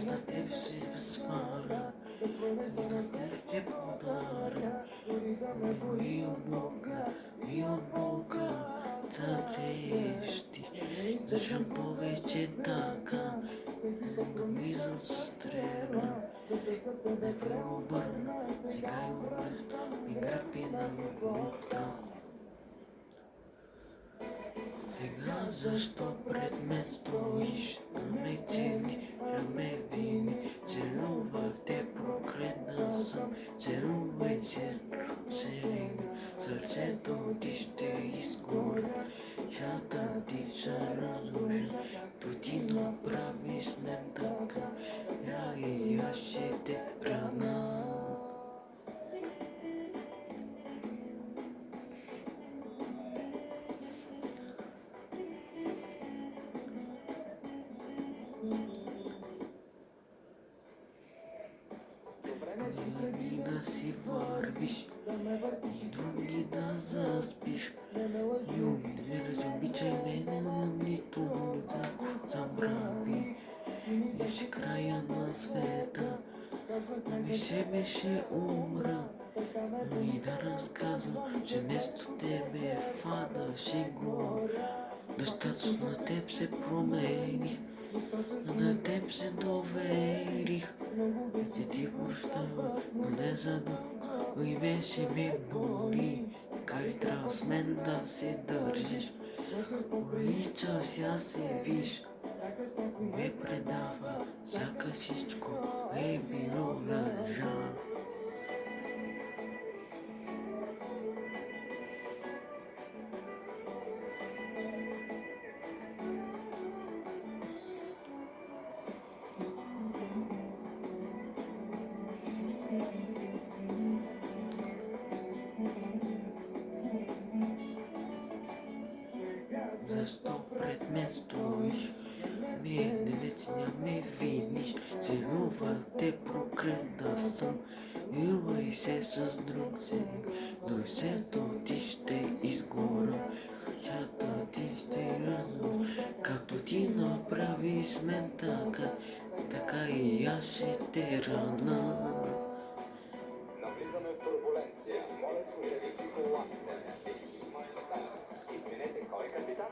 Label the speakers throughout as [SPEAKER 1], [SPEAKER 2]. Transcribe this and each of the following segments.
[SPEAKER 1] на тебе се сваля, и на теб ще подаря, и от Бога, загрееш ти, зачем повече така, да ми застрела, не преобърна, сега и обръща, ми гръб на любовта. Сега защо пред мен стоиш, да ме цениш, да ме виниш, целувах те, проклетна съм, целувай се сега, сърцето ти ще изгоря, чата ти се разруши, то ти направи с мен така, и аз ще те прана. Други да си вървиш, други да заспиш. Ме разобичай мене, нито да забрави. И ще края на света, ами ще умра. И да разказвам, че вместо тебе фада ще горя. Достатъчно на теб се промених, на теб се доверих. Ще ти прощава, но не за друг, и беше ми боли. Кари трябва с мен да се държиш, пролича ся се виж. Ме предава, сякаш всичко е било лъжа. Защо пред мен стоиш? Мене вече ме видиш, целувах те, проклета съм. Илвай се с друг сега, дойсето ти ще изгоря, чата ти ще разруши, както ти направи с мен така, така и аз ще те рана.
[SPEAKER 2] Навлизаме в турбуленция. Моля, колеги си коланите. Извинете, кой е капитан?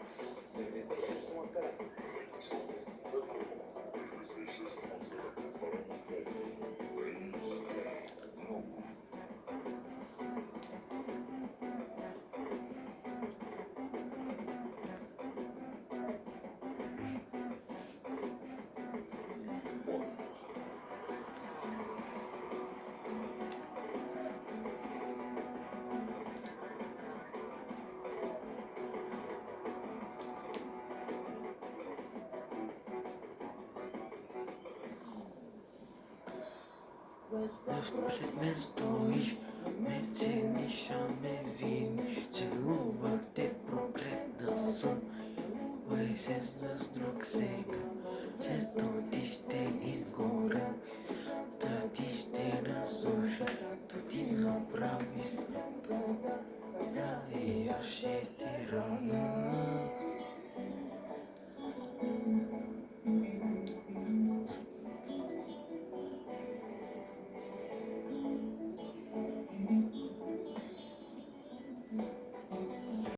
[SPEAKER 1] Защо пред мен стоиш, ме цениш, а ме виниш, целувах те, проклета съм. Илвай се с друг сега, сето ти ще изгоря, та ти ще разруши, то ти направи с мен така, и аз ще те рана.